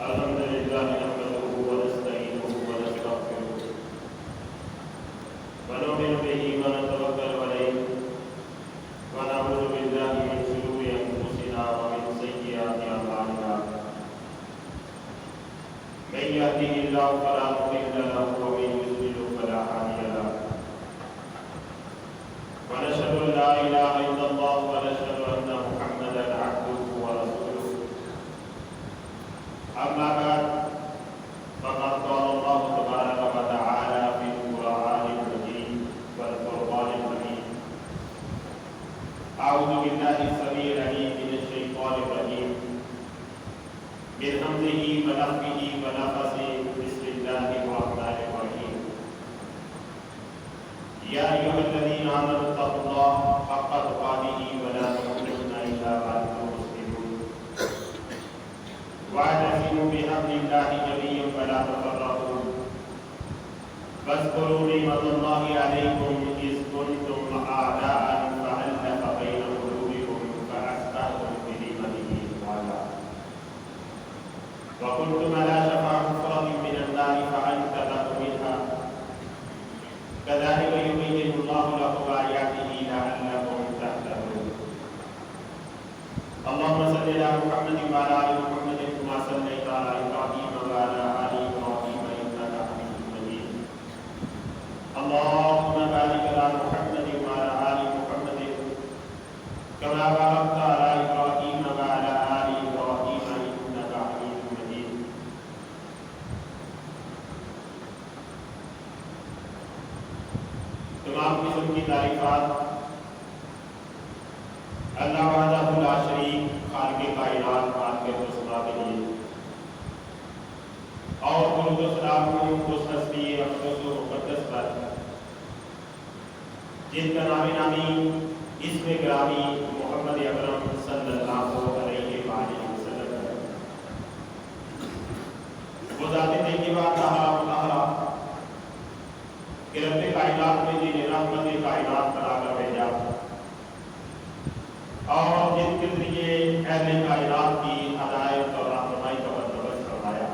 الحمد لله نحمده ونستعينه ونستغفره ونؤمن به ونتوكل عليه ونعوذ بالله من شرور انفسنا ومن سيئات اعمالنا من يهده الله فلا مضل له ومن يضلل فلا هادي له ونشهد ان لا اله الا الله ونشهد ان محمدا عبده ورسوله اما بعد فقد قال الله تبارك وتعالى في القرآن المجيد والفرقان الحميد أعوذ بالله السميع العليم من الشيطان الرجيم من همزه ونفخه ونفثه بسم الله الرحمن الرحيم يا أيها الذين آمنوا اتقوا الله حق تقاته ولا تموتن إلا وأنتم مسلمون واعتصموا بحبل الله جميعا ولا تفرقوا واذكروا نعمة الله عليكم إذ كنتم أعداء فألف بين قلوبكم فأصبحتم بنعمته إخوانا وكنتم على شفا حفرة من النار فأنقذكم منها كذلك يبين الله لكم آياته لعلكم تهتدون اللهم صل على محمد وعلى آل محمد كما صليت على إبراهيم وعلى آل إبراهيم إنك حميد مجيد اللهم بارك على محمد وعلى آل محمد كما باركت على إبراهيم وعلى آل إبراهيم إنك حميد مجيد تمام قسم کی تعریفات اللہ وحدہ لا شریک خالق کائنات خالق السماء کے لیے اور درود و سلام کو اس ہستی اقدس و مقدس پر جن کا نام نامی اسم گرامی محمد اکرم صلی اللہ علیہ وآلہ وسلم ہے۔ وہ ذات طیبہ طاہرہ مطہرہ کہ رب کائنات میں جنہیں رحمت کائنات بنا کر بھیجا اور جن کے ذریعے اہل کائنات کی ہدایت اور رہنمائی کا بندوبست فرمایا۔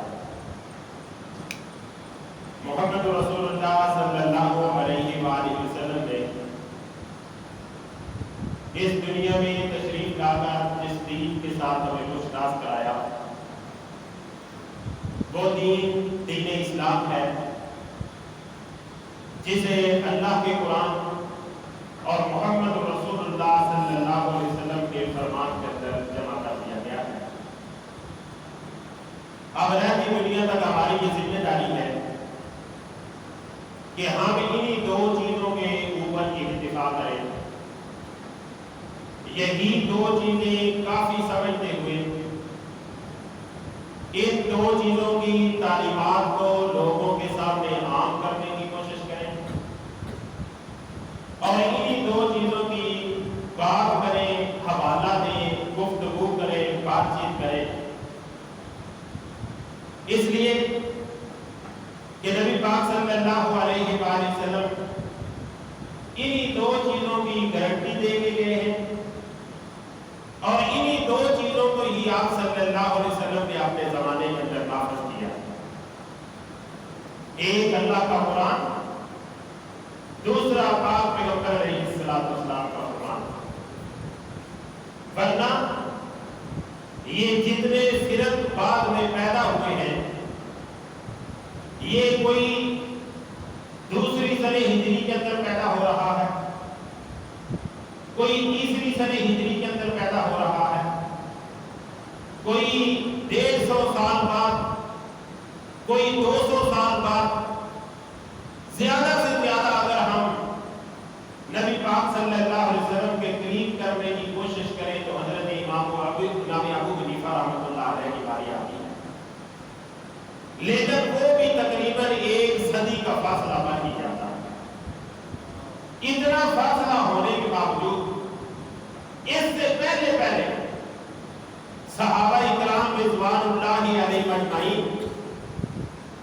محمد رسول اللہ صلی اللہ علیہ وآلہ وسلم نے اس دنیا میں تشریف لا کر جس دین کے ساتھ ہمیں مشتاق کرایا وہ دین دین اسلام ہے، جسے اللہ کے قرآن اور محمد رسول اللہ صلی اللہ علیہ وسلم کے فرمان کے اندر جمع کر دیا گیا ہے۔ اب رہتی دنیا تک ہماری یہ ذمہ داری ہے کہ ہم انہی دو چیزوں کے اوپر اکتفا کریں۔ یہی دو چیزیں کافی سمجھتے ہوئے ان دو چیزوں کی تعلیمات کو لوگوں کے سامنے عام کرنے کی کوشش کریں اور انہی دو چیزوں کی بات کریں، حوالہ دیں، گفتگو کریں، بات چیت کریں۔ اس لیے کہ نبی پاک صلی اللہ علیہ وآلہ وسلم انہی دو چیزوں کی گارنٹی دے کے گئے ہیں اور انہی دو چیزوں کو ہی آپ صلی اللہ علیہ وسلم نے اپنے زمانے کے اندر نافذ کیا۔ ایک اللہ کا قرآن، دوسرا پاک پیغمبر علیہ السلام کا فرمان۔ ورنہ یہ جتنے فرق بعد میں پیدا ہوئے ہیں یہ کوئی دوسری سنہ ہجری کے اندر پیدا ہو رہا ہے، کوئی تیسری سنہ ہجری کے اندر پیدا ہو رہا ہے، کوئی 150 سال بعد، کوئی 200 سال بعد۔ زیادہ سے زیادہ اگر ہم نبی پاک صلی اللہ علیہ وسلم کے قریب کرنے کی کوشش کریں تو حضرت امام ابو حنیفہ رحمۃ اللہ علیہ کی باری آتی ہے، لیکن وہ بھی تقریباً 1 صدی کا فاصلہ بن ہی جاتا ہے۔ اتنا فاصلہ ہونے کے باوجود اس سے پہلے صحابہ اکرام رضوان اللہ علیہم اجمعین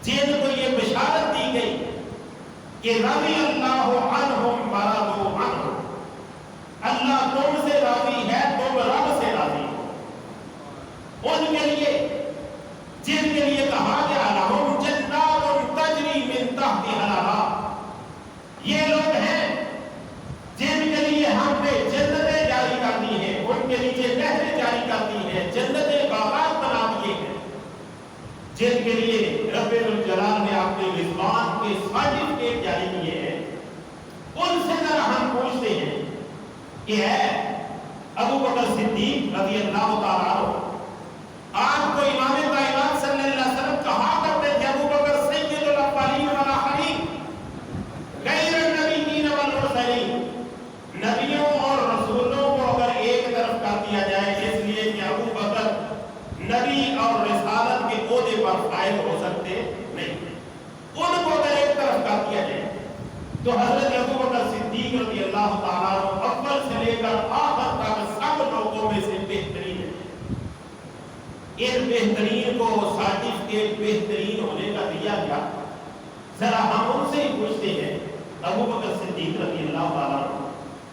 جن کو یہ بشارت دی گئی کہ رضی اللہ عنہم ورضوا عنہ، اللہ تم سے راضی ہے، تم رب سے راضی ہو، ان کے لیے جن کے لیے کہا گیا لہم جنات تجری من تحتہا الانہار، یہ لوگ ہیں جن کے لیے ہم نے جنتیں جاری کر دی ہیں، ان کے نیچے نہریں جاری کر دی ہیں، جنتیں باغات بنا دیے ہیں، جن کے لیے رب الجلال نے اپنے رضوان کے سرٹیفکیٹ جاری کیے ہیں۔ ان سے ذرا ہم پوچھتے ہیں کہ ہے ابو بکر صدیق رضی اللہ تعالیٰ عنہ، آپ کو امام کائنات صلی اللہ علیہ وسلم کہا کرتے تھے ابو بکر سید الاولین والآخرین غیر النبیین والمرسلین، نبیوں اور رسولوں کو اگر ایک طرف کر دیا جائے اس لیے کہ ابو بکر نبی اور رسالت کے عہدے پر فائز ہو سکتے نہیں، ان کو اگر ایک طرف کر دیا جائے تو حضرت ابو بکر صدیق رضی اللہ تعالیٰ عنہ اول سے لے کر آخر تک سب لوگوں میں سے بہترین ہے۔ ان بہترین کو سرٹیفکیٹ بہترین ہونے کا دیا گیا، ذرا ہم ان سے ہی پوچھتے ہیں ابو بکر صدیق رضی اللہ تعالیٰ عنہ،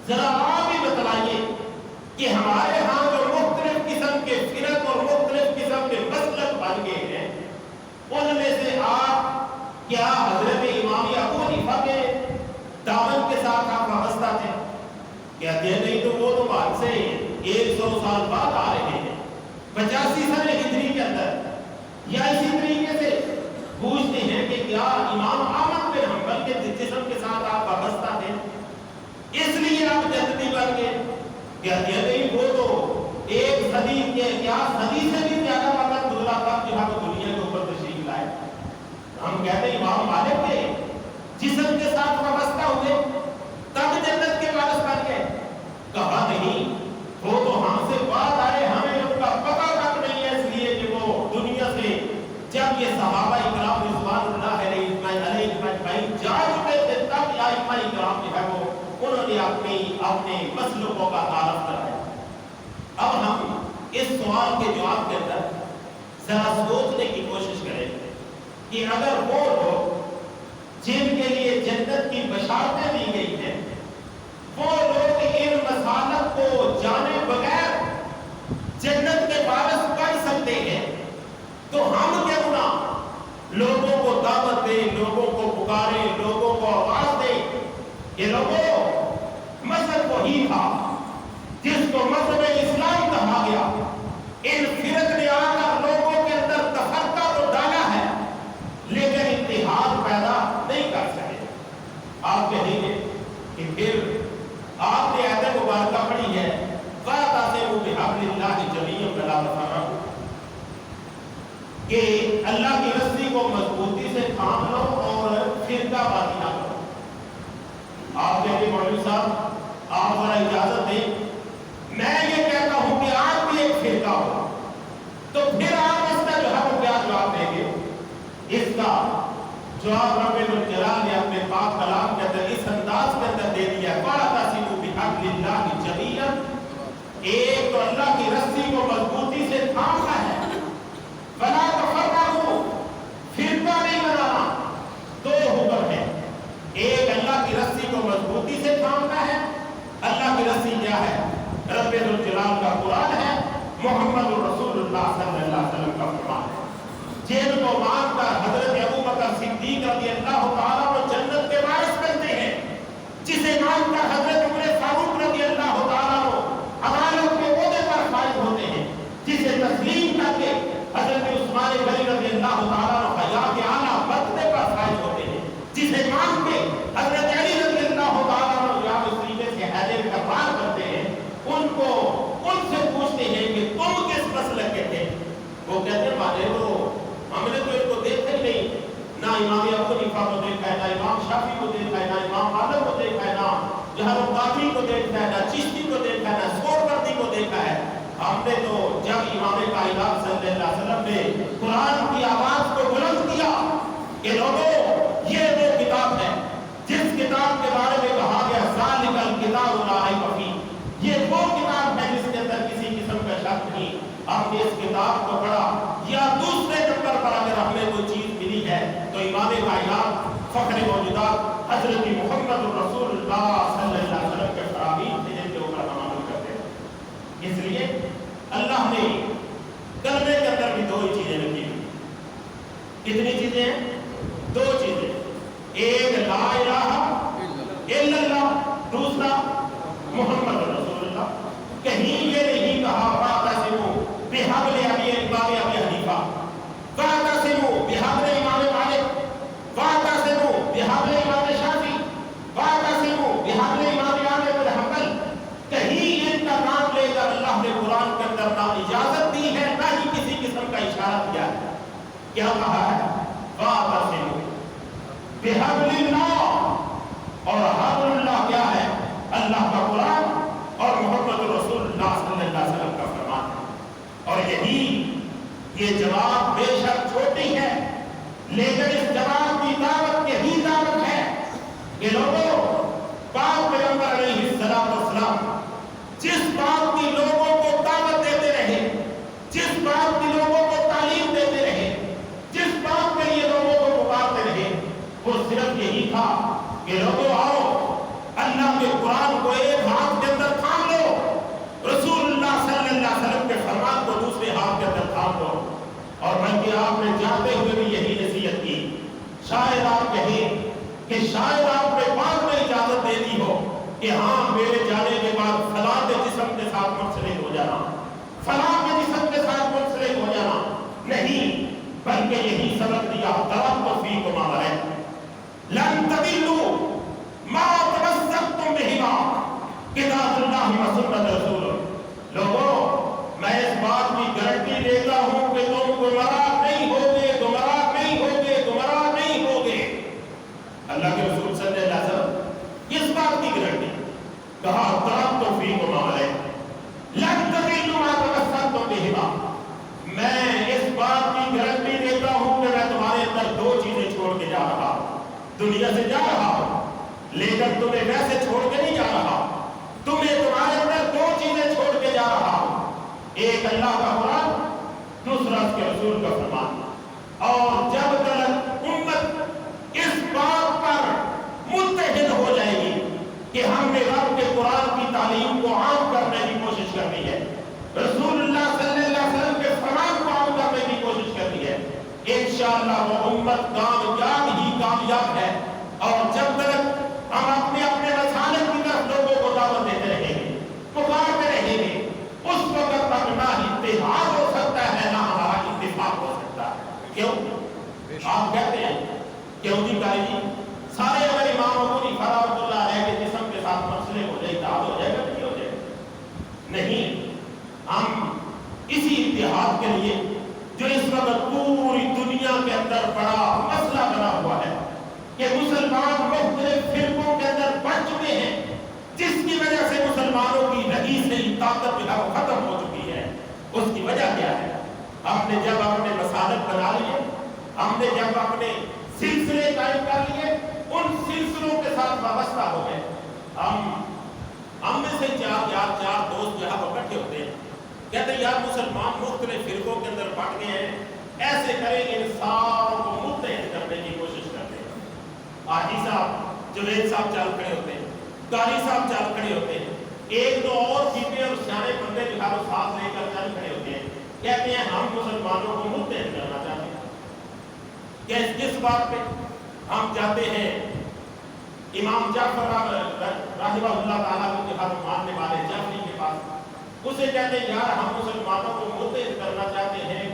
ذرا آپ ہی بتلائیے کہ ہمارے ہاں جو مختلف قسم کے فرق اور مختلف قسم کے مسلک بن گئے ہیں، ان میں سے آپ کیا حضرت امام ابو حنیفہ کے دامن کے ساتھ آپ وابستہ تھے؟ کہتے ہیں نہیں، تو وہ تو بعد سے 100 سال بعد آ رہے ہیں، 85 سن ہجری کے اندر، یا اسی طریقے سے پوچھتے ہیں کہ کیا امام احمد بن حنبل کے جسم کے ساتھ آپ وابستہ تھے اس لیے آپ جنتی بن گئے؟ کہتے ہیں نہیں، وہ تو ایک صدی کے کیا صدی سے بھی زیادہ وقت گزرا تھا کہ ہم دنیا کے اوپر تشریف لائے۔ ہم کہتے ہیں امام مالک کے جسم کے ساتھ وابستہ ہوئے تب جنت کے وارث بن گئے؟ کہا نہیں، وہ تو ہم سے بعد آئے، ہمیں ان کا پتہ تک نہیں ہے، اس لیے کہ وہ دنیا سے جب یہ صحابہ اکرام رضوان اللہ علیہ اجمعین جا چکے تھے تب ائمہ اکرام جو ہے وہ انہوں نے اپنے مسلکوں کا تعارف کرایا۔ اب ہم اس سوال کے جواب کے اندر ذرا سوچنے کی کوشش کریں کہ اگر وہ لوگ جن کے لیے جنت کی بشارتیں دی گئی ہیں، وہ لوگ ان مسالک کو جانے بغیر جنت کے وارث بن سکتے ہیں، تو ہم کیوں نہ لوگوں کو دعوت دیں، لوگوں کو پکاریں، لوگوں کو آواز دیں کہ لوگوں، مذہب وہی تھا جس کو مذہب اسلام کہا گیا، ان فرق نے آ کر لوگوں کے اندر تفرقہ تو ڈالا ہے لیکن اتحاد پیدا نہیں کر سکے۔ آپ کہیں گے کہ پھر آپ نے آیت مبارکہ پڑھی ہے وَاعْتَصِمُوا بِحَبْلِ اللَّهِ جَمِيعًا وَلَا تَفَرَّقُوا، کہ اللہ کی رسی کو مضبوطی سے تھام لو اور فرقہ بازی نہ کرو۔ آپ کہتے ہیں مولوی صاحب آپ ذرا اجازت دیں، میں یہ کہتا ہوں کہ آپ بھی ایک فرقہ ہو، تو پھر آپ اس کا جو ہے وہ کیا جواب دیں گے؟ اس کا جواب رب الجلال نے اپنے پاک کلام کے اندر اس انداز کے اندر دے دیا ہے وَاعْتَصِمُوا بِحَبْلِ اللَّهِ جَمِيعًا، ایک تو اللہ کی رسی کو مضبوطی سے تھامنا ہے، وَلَا تَفَرَّقُوا، فرقہ نہیں بنانا۔ دو حکم ہے، ایک اللہ کی رسی کو مضبوطی سے تھامنا ہے، اللہ کی رسی کیا ہے؟ رب الجلال کا قرآن ہے، محمد رسول اللہ صلی اللہ علیہ وسلم کا فرمان ہے، جن کو مان کر حضرت ابو بکر صدیق رضی اللہ تعالیٰ عنہ جنت کے وارث بنتے ہیں، جسے مان کر حضرت عمر فاروق رضی اللہ تعالیٰ عنہ عدالت کے عہدے پر فائز ہوتے ہیں، جسے تسلیم کر کے حضرت عثمان غنی رضی اللہ تعالیٰ عنہ حیات اعلیٰ مرتبے پر فائز ہوتے ہیں، جسے مان کے حضرت علی رضی اللہ تعالیٰ عنہ یا اس طریقے سے حیدر کربار کرتے ہیں، ان سے پوچھتے ہیں کہ تم کس مسلک کے تھے؟ وہ کہتے ہیں مانے تو ہم نے تو ان کو دیکھا ہی نہیں، نہ امام ابو حنیفہ کو دیکھا ہے، نہ امام شافعی کو دیکھا ہے، نہ امام مالک کو دیکھا ہے، نہ جہر القاضی کو دیکھا ہے، نہ چشتی کو دیکھا ہے، نہ سورکردی کو دیکھا ہے۔ ہم نے تو جب امام کائنات صلی اللہ علیہ وسلم نے قرآن کی آواز کو بلند کیا کہ لوگوں یہ وہ کتاب ہے جس کتاب کے بارے میں کہا گیا ذالک الکتاب لا ریب فیہ، یہ وہ کتاب ہے جس کے اندر کسی قسم کا شک نہیں، ہم نے اس کتاب کو پڑھا، یا دوسرے نمبر پر اگر ہمیں کوئی چیز ملی ہے تو امام کائنات فخر موجودات حضرت محمد رسول اللہ صلی اللہ علیہ وسلم کے فرامین تھے جن کے اوپر ہم عمل کرتے ہیں۔ اس لیے اللہ نے کلمے کے اندر بھی دو ہی چیزیں رکھی، کتنی چیزیں ہیں؟ دو چیزیں، ایک لا الہ الا اللہ، دوسرا محمد رسول اللہ۔ کہیں یہ نہیں کہا واعتصموا بحبل امام ابی حنیفہ، واعتصموا بحبل امام مالک، واعتصموا بحبل امام شافعی، واعتصموا بحبل امام احمد بن حنبل۔ کہیں ان کا نام لے کر اللہ نے قرآن کے اندر نہ اجازت دی ہے، نہ ہی کسی قسم کا اشارہ کیا ہے۔ کیا کہا ہے؟ واعتصموا بحبل اللہ، اور حبل اللہ کیا ہے؟ اللہ کا قرآن اور محمد رسول اللہ صلی اللہ علیہ وسلم کا فرمان ہے۔ اور یہی یہ جواب بے شک چھوٹی ہے، لیکن اس جواب کی دعوت یہی دعوت ہے کہ لوگوں، پاک پیغمبر علیہ السلام جس بات کی لوگوں کو دعوت دیتے رہے، جس بات کی لوگوں کو تعلیم دیتے رہے، جس بات کے لیے لوگوں کو پکارتے رہے، وہ صرف یہی تھا کہ لوگوں آؤ اللہ کے قرآن کو ایک ہاتھ کے اندر تھام لو، رسول اللہ صلی اللہ علیہ وسلم کے فرمان کو دوسرے ہاتھ کے اندر تھام لو۔ اور بلکہ آپ نے جاتے ہوئے بھی یہی نصیحت کی۔ شاید آپ کہیں کہ شاید آپ نے بعد میں اجازت دے دی ہو کہ ہاں میرے جانے کے بعد فلاں کے جسم کے ساتھ منسلک ہو جانا، فلاں کے جسم کے ساتھ منسلک ہو جانا، نہیں، بلکہ یہی سبق دیا تربصوا فیکم علیہ لن تضلوا ما تمسکتم بہما کتاب اللہ و سنت رسول۔ لوگوں، میں اس بات کی گارنٹی دیتا ہوں کہ تم گمراہ نہیں ہوگے، گمراہ نہیں ہوگے، گمراہ نہیں ہوگے۔ اللہ کے رسول صلی اللہ علیہ وسلم اس بات کی گارنٹی کہا تربصوا فیکم علیہ لن تضلوا ما تمسکتم بہما۔ میں اس بات کی گارنٹی دیتا ہوں کہ میں تمہارے اندر دو چیزیں چھوڑ کے جا رہا ہوں، دنیا سے جا رہا ہوں، لیکن تمہیں ویسے چھوڑ کے نہیں جا رہا، تمہیں تمہارے اندر دو چیزیں چھوڑ کے جا رہا ہوں، ایک اللہ کا قرآن، دوسرا اس کے رسول کا فرمان۔ اور جب تک امت اس بات پر متحد ہو جائے گی کہ ہم نے رب کے قرآن کی تعلیم کو عام کرنے کی کوشش کرنی ہے، رسول اللہ صلی اللہ علیہ وسلم کے فرمان کو عام کرنے کی کوشش کرنی ہے، انشاءاللہ وہ امت کامیاب ہی کامیاب ہے۔ اور جب تک ہم اپنے اپنے رسالت کی طرف لوگوں کو دعوت دیتے رہیں گے، پکارتے رہیں گے، اس وقت تک نہ اتحاد ہو سکتا ہے، نہ ہمارا اتفاق ہو سکتا ہے۔ کیوں؟ آپ کہتے ہیں کیوں جی بھائی جی سارے اگر امام ابو حنیفہ رحمۃ اللہ علیہ کے جسم کے ساتھ منسلک ہو جائے اتحاد ہو جائے گا، نہیں ہو جائے گا؟ نہیں، ہم اسی اتحاد کے لیے جو اس وقت پوری دنیا کے اندر بڑا مسئلہ بنا ہوا ہے کہ مسلمان مختلف فرقوں کے اندر بڑھ چکے ہیں، جس کی وجہ سے مسلمانوں کی رئیسی طاقت جو ہے وہ ختم ہو چکی ہے، اس کی وجہ کیا ہے؟ ہم نے جب اپنے مسالک بنا لیے، ہم نے جب اپنے سلسلے قائم کر لیے، ان سلسلوں کے ساتھ وابستہ ہو گئے۔ ہم میں سے چار دوست جو ہے وہ اکٹھے ہوتے ہیں، کہتے ہیں یار مسلمان مختلف فرقوں کے اندر بٹ گئے ہیں، ایسے کریں گے ان ساروں کو متحد کرنے کی کوشش کرتے ہیں۔ حاجی صاحب جوید صاحب چال کھڑے ہوتے ہیں، قاری صاحب چال کھڑے ہوتے ہیں، ایک دو اور چیزیں اور سیانے بندے جو ہے وہ ساتھ لے کر چل کھڑے ہوتے ہیں، کہتے ہیں ہم مسلمانوں کو متحد کرنا چاہتے ہیں۔ کس بات پہ؟ ہم جاتے ہیں امام جعفر رحمہ اللہ تعالیٰ کو جو ہے ماننے والے جعفری کے پاس، اسے کہتے ہیں یار ہم مسلمانوں کو متحد کرنا چاہتے ہیں،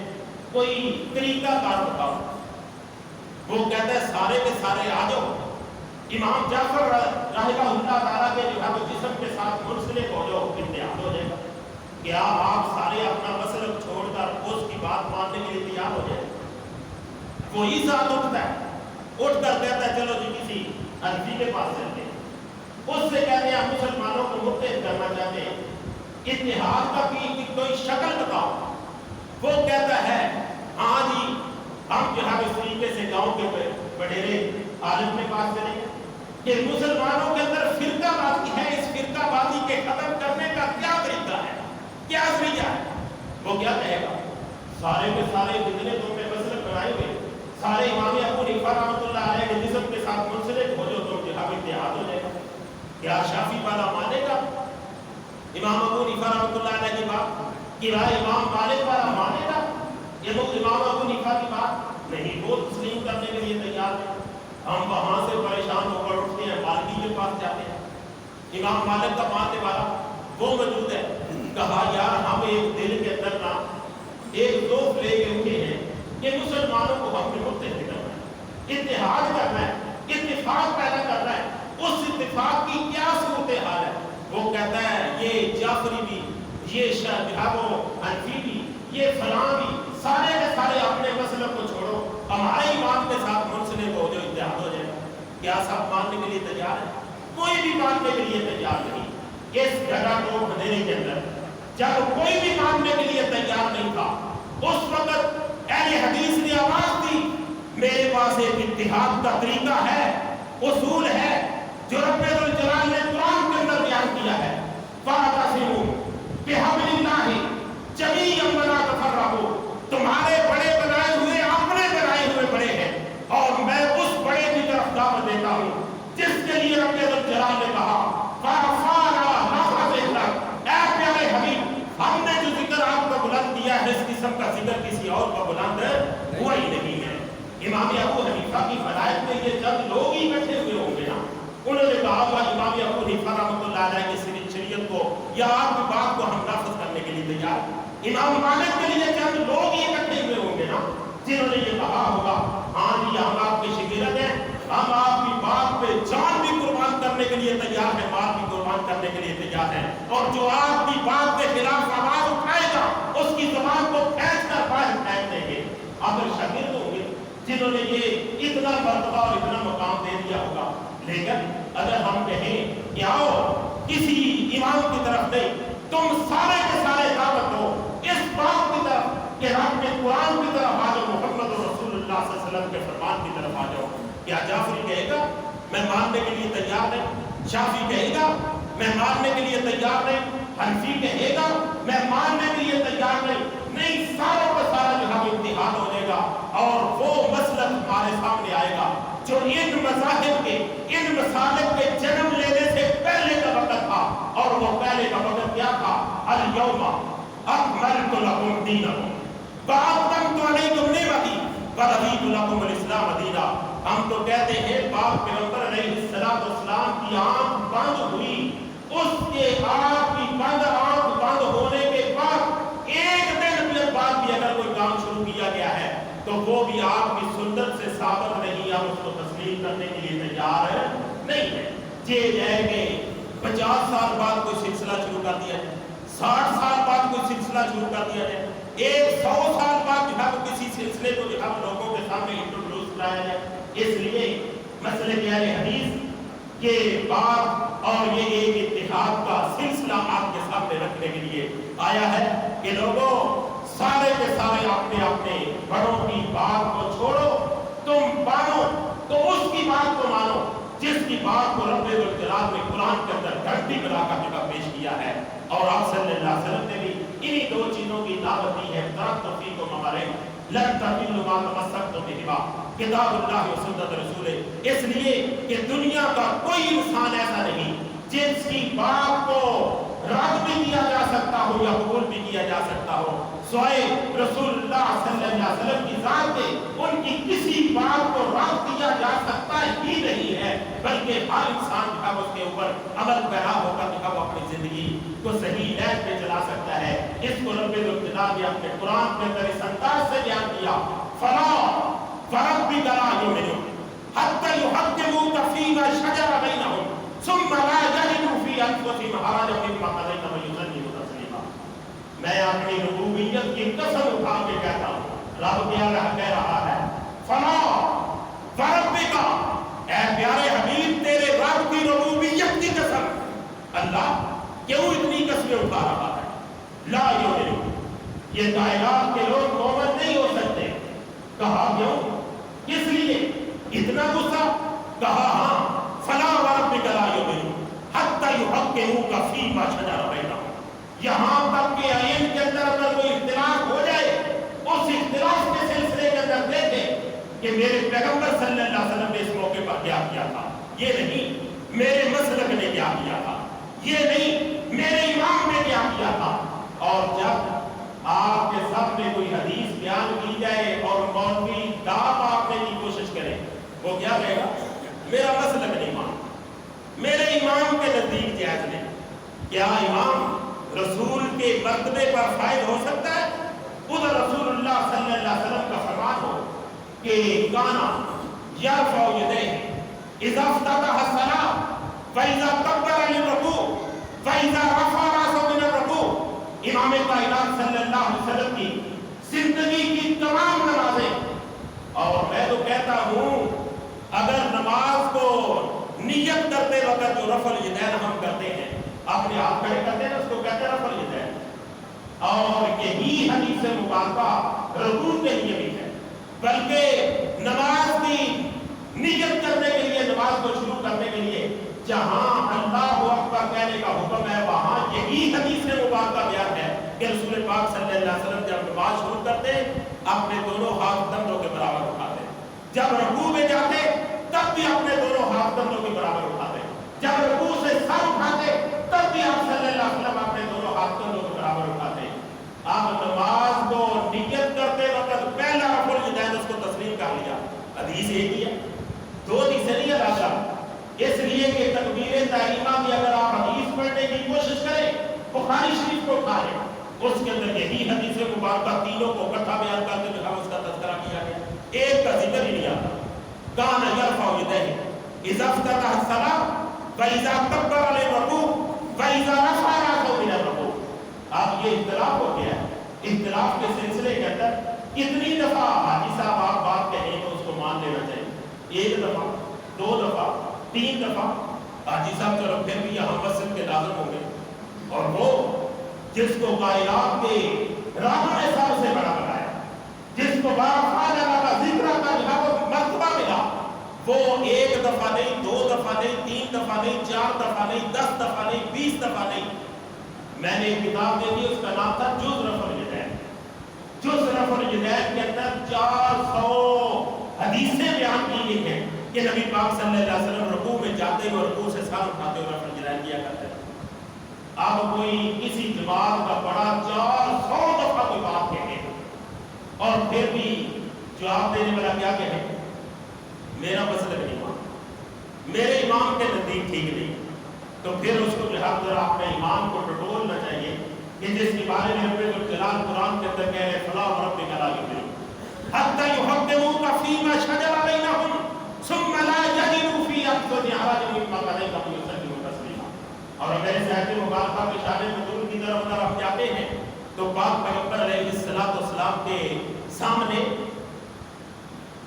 کوئی طریقہ کار بتاؤ۔ وہ کہتا ہے سارے کے سارے آ جاؤ، امام جعفر رحمہ اللہ تعالیٰ کے جو ہے وہ جسم کے ساتھ منسلک ہو جاؤ، اتحاد ہو جائے گا۔ کیا آپ سارے اپنا مسلک چھوڑ کر اس کی بات ماننے کے لیے تیار ہو جائے؟ وہی ساتھ اٹھتا ہے، اٹھ کر کہتا ہے چلو جی کسی حنفی کے پاس چلتے ہیں، اس سے کہتے ہیں ہم مسلمانوں کو متحد کرنا چاہتے ہیں، اتحاد کا بھی کوئی شکل بتاؤ۔ وہ کہتا ہے ہاں جی ہم جو ہے اس طریقے سے گاؤں کے بڑیرے عالم کے پاس چلیں کہ مسلمانوں کے اندر فرقہ بازی ہے، اس فرقہ بازی کے ختم کرنے کا کیا طریقہ ہے، کیا ذریعہ ہے؟ وہ کیا کہے گا؟ سارے کے سارے جتنے تم نے مسلک بنائے ہوئے، سارے امام ابو حنیفہ رحمۃ اللہ علیہ کے جسم کے ساتھ منسلک ہو جو تم جہاں اتحاد ہو جائے گا۔ کیا شافعی والا مانے گا امام ابو حنیفہ رحمۃ اللہ علیہ کی بات؟ کیا امام مالک والا مانے گا یہ امام ابو حنیفہ کی بات؟ نہیں وہ تسلیم کرنے کے لیے تیار ہے. ہم وہاں سے پریشان ہو کر اٹھتے ہیں, مالکی کے پاس جاتے ہیں, امام مالک کا ماننے والا وہ موجود ہے. کہا یار ہم ایک دل کے اندر نا ایک ذوق لے کے اٹھے ہیں کہ مسلمانوں کو ہم نے متحد کرنا ہے, اتحاد کرنا ہے, اتفاق پیدا کرنا ہے. اس اتفاق کی کیا صورتحال ہے؟ وہ کہتا ہے یہ جعفری بھی, یہ حنفی بھی, یہ فلاں بھی, سارے کے سارے اپنے مسلک کو چھوڑو, ہمارے امام کے ساتھ منسلک ہو جو اتحاد ہو جائے. کیا سب ماننے کے لیے تیار ہے؟ کوئی بھی ماننے کے لیے تیار نہیں. اس جگہ کو اندھیرے کے اندر جب کوئی بھی ماننے کے لیے تیار نہیں تھا, اس وقت اہل حدیث نے آواز دی میرے پاس ایک اتحاد کا طریقہ ہے, اصول ہے جو رب الجلال نے قرآن کے اندر بیان کیا ہے. فَاعْتَصِمُوا بِحَبْلِ اللَّهِ جَمِيعًا وَلَا تَفَرَّقُوا. تمہارے بڑے بنائے ہوئے اپنے بنائے ہوئے بڑے ہیں, اور میں اس بڑے کی طرف دعوت دیتا ہوں جس کے لیے رب الجلال نے کہا فَرَفَعْنَا لَكَ ذِكْرَكَ. اے پیارے حبیب, ہم نے جو ذکر آپ کا بلند کیا ہے اس قسم کا ذکر کسی اور کا بلند ہوا ہی نہیں ہے. امام ابو حنیفہ کی ہدایت میں یہ چند لوگ ہی بیٹھے ہوئے ہوں گے نا. انہوں نے کہا ہوا امام ابو حنیفہ رحمۃ اللہ علیہ کی شریعت کو یا آپ کی بات کو ہم نافذ کرنے کے لیے تیار. امام مالک کے لیے چند لوگ ہی اکٹھے ہوئے ہوں گے نا جنہوں نے یہ کہا ہوگا ہاں جی ہم آپ کے شاگرد ہیں, ہم آپ کی بات پہ جان بھی قربان کرنے کے لیے تیار ہیں, مال بھی قربان کرنے کے لیے تیار ہیں, اور جو آپ کی بات کے خلاف آواز اٹھائے گا اس کی زبان کو کھینچ کر باہر پھینک دیں گے. اگر شاگرد ہوں گے جنہوں نے یہ اتنا مرتبہ اور اتنا مقام دے دیا ہوگا. لیکن اگر ہم کہیں کہ آؤ کسی امام کی طرف نہیں, تم سارے کے سارے دعوت دو اس بات کی طرف کہ رب کے قرآن کی طرف آ جاؤ, محمد رسول اللہ صلی اللہ علیہ وسلم کے فرمان کی طرف آ جاؤ. کیا جعفری کہے گا میں ماننے کے لیے تیار نہیں؟ شافعی کہے گا میں ماننے کے لیے تیار نہیں؟ حنفی کہے گا میں ماننے کے لیے تیار نہیں؟ نہیں, سارا کا سارا جو ہم اتحاد ہو جائے گا اور وہ مسلک ہمارے سامنے آئے گا جو ان مذاہب کے ان مسالک کے جنم لینے سے پہلے کا وقت تھا. اور وہ پہلے کا وقت کیا تھا؟ الیوم اکملت لکم دینکم واتممت علیکم نعمتی ورضیت لکم الاسلام دینا. ہم تو کہتے ہیں پاک پیغمبر علیہ السلام کی آنکھ بند ہوئی, اس کے آپ کی آنکھ بند ہونے کے بعد ایک دن کے بعد بھی اگر کوئی کام شروع کیا گیا ہے تو وہ بھی آپ کی سنت سے ثابت نہیں, آپ اس کو تسلیم کرنے کے لیے تیار نہیں ہے. یہ جائے کہ 50 سال بعد کوئی سلسلہ شروع کر دیا جائے, 60 سال بعد کوئی سلسلہ شروع کر دیا جائے, 100 سال بعد جو ہے کسی سلسلے کو جو ہے لوگوں کے سامنے انٹروڈیوس کرایا جائے. اس لیے مسئلے اہل حدیث یہ بات اور یہ ایک اتحاد کا سلسلہ آپ کے سامنے رکھنے کے لیے آیا ہے کہ لوگوں سارے کے سارے اپنے اپنے بڑوں کی بات کو چھوڑو, تم مانو تو اس کی بات کو مانو جس کی بات کو رب الجلال نے قرآن کے اندر گھنٹی بنا کر جگہ پیش کیا ہے. اور آپ صلی اللہ علیہ وسلم نے بھی انہی دو چیزوں کی دعوت دی ہے, ترکتم فیکم امرین لن تضلوا ما تمسکتم بہما کتاب اللہ و سنت رسولہ. اس لیے کہ دنیا کا کوئی انسان ایسا نہیں جس کی بات کو رد بھی کیا جا سکتا ہو یا قبول بھی کیا جا سکتا ہو سوائے رسول اللہ صلی اللہ علیہ وسلم کی ذات کے. ان کی کسی بات کو رد کیا جا سکتا ہی نہیں ہے, بلکہ ہر انسان جو ہے اس کے اوپر عمل پیرا ہو کر جو ہے وہ اپنی زندگی کو صحیح نیت پہ چلا سکتا ہے. اس کو رب الجلال نے اپنے قرآن کے اندر اس انداز سے بیان کیا فلا وربک لا یؤمنون حتی یحکموک فیما شجر بینہم ثم لا یجدوا فی انفسہم حرجا مما قضیت ویسلموا تسلیما. میں اپنی ربوبیت کی قسم اٹھا کے کہتا ہوں, رب کہہ رہا ہے فلا وربک, اے پیارے حبیب تیرے رب کی ربوبیت کی قسم. اللہ کیوں اتنی قسمیں اٹھا رہا ہے؟ لا یؤمنون, یہ کائنات کے لوگ مومن نہیں ہو سکتے. کہا کیوں؟ کس لیے اتنا غصہ؟ کہا ہاں فلا وربک لا یؤمنون حتی یحکموک فیما شجر بینہم. یہاں تک کہ آئین کے اندر اگر کوئی اختلاف ہو جائے, اس اختلاف کے سلسلے کے اندر دیکھیں کہ میرے پیغمبر صلی اللہ علیہ وسلم نے اس موقع پر کیا کیا تھا, یہ نہیں میرے مسلک نے کیا کیا تھا, یہ نہیں میرے امام نے کیا کیا تھا. اور جب آپ کے سامنے کوئی حدیث بیان کی جائے اور مولوی کہے گا میرا مسلک نہیں مان، میرے امام کے نزدیک جائز نہیں۔ کیا امام رسول کے مرتبے پر فائد ہو سکتا ہے؟ ادھر رسول اللہ صلی اللہ علیہ وسلم کا فرمان ہو کہ کانا یرفع یدیہ اذا افتتح الصلاۃ فاذا کبر للرکوع فاذا رفع راسہ من الرکوع۔ امام کائنات صلی اللہ علیہ وسلم کی زندگی کی تمام نمازیں، اور میں تو کہتا ہوں اگر نماز کو نیت کرتے وقت جو رفع الیدین ہم کرتے ہیں، اپنے ہاتھ کھڑے کرتے ہیں، اس کو کہتے ہیں رفع الیدین، اور یہی حدیث مبارکہ رکوع کے لیے بھی ہے۔ بلکہ نماز کی نیت کرنے کے لیے، نماز کو شروع کرنے کے لیے جہاں اللہ اکبر کہنے کا حکم ہے، وہاں یہی حدیث مبارکہ بیان ہے کہ رسول پاک صلی اللہ علیہ وسلم جب نماز شروع کرتے اپنے دونوں ہاتھ کندھوں کے برابر اٹھاتے، جب رکوع میں جاتے تب بھی اپنے دونوں ہاتھ کندھوں کے برابر اٹھاتے، جب رکوع سے سر اٹھاتے تب بھی آپ صلی اللہ علیہ وسلم اپنے دونوں ہاتھ کندھوں کے برابر اٹھاتے۔ آپ نماز کو نیت کرتے وقت پہلا رفع الیدین اس کو تسلیم کر لیا۔ حدیث ایک ہی ہے، دو حدیثیں نہیں ہے، اس لیے کہ تکبیر تحریمہ کی اگر آپ حدیث پڑھنے کی کوشش کریں، بخاری شریف کو اٹھا لیں، اس کے اندر یہی حدیث مبارکہ تینوں کو اکٹھا بیان کر کے جو اس کا تذکرہ کیا گیا، ایک کا ذکر ہی نہیں آتا۔ کان یرفع یدیہ اذا افتتح الصلاۃ فاذا کبر للرکوع فاذا رفع راسہ من الرکوع۔ اب یہ اختلاف ہو گیا ہے، اختلاف کے سلسلے کے اندر کتنی دفعہ حاجی صاحب آپ بات کہیں تو اس کو مان لینا چاہیے؟ ایک دفعہ، دو دفعہ، تین دفعہ؟ حاجی صاحب چلو پھر بھی یہاں مسجد کے لازم ہوں گے، اور وہ جس کو کائنات کے راہوں نے سب سے بڑا بنایا، جس کو بارفعال کا ذکر کا جہاں کو مرتبہ ملا، وہ ایک دفعہ نہیں، دو دفعہ نہیں، تین دفعہ نہیں، چار دفعہ نہیں، 10 دفعہ نہیں، 20 دفعہ نہیں۔ میں نے ایک کتاب دیکھی، اس کا نام تھا جز رفع الیدین۔ جز رفع الیدین کے اندر 400 حدیثیں بیان کی گئی ہیں کہ نبی پاک صلی اللہ علیہ وسلم رکوع میں جاتے ہوئے رکوع سے سر اٹھاتے ہوئے رفع الیدین کیا کرتے ہیں۔ اب کوئی کسی جماعت کا بڑا 400 دفعہ کوئی بات کہے اور پھر بھی جواب دینے والا کیا کہے؟ میرا مسلک نہیں مان، میرے امام کے نزدیک ٹھیک نہیں، تو پھر اس کو لحاظ ذرا اپنے امام کو ٹٹولنا چاہیے کہ جس کے بارے میں رب الجلال قرآن کے اندر کہہ رہے فلا وربک لا یؤمنون حتی یحکموک فیما شجر بینہم ثم لا یجدوا فی انفسہم حرجا مما قضیت ویسلموا تسلیما۔ اور اگر اس آیت مبارکہ کے شان نزول کی طرف اگر ہم جاتے ہیں تو پاک پیغمبر علیہ السلام کے سامنے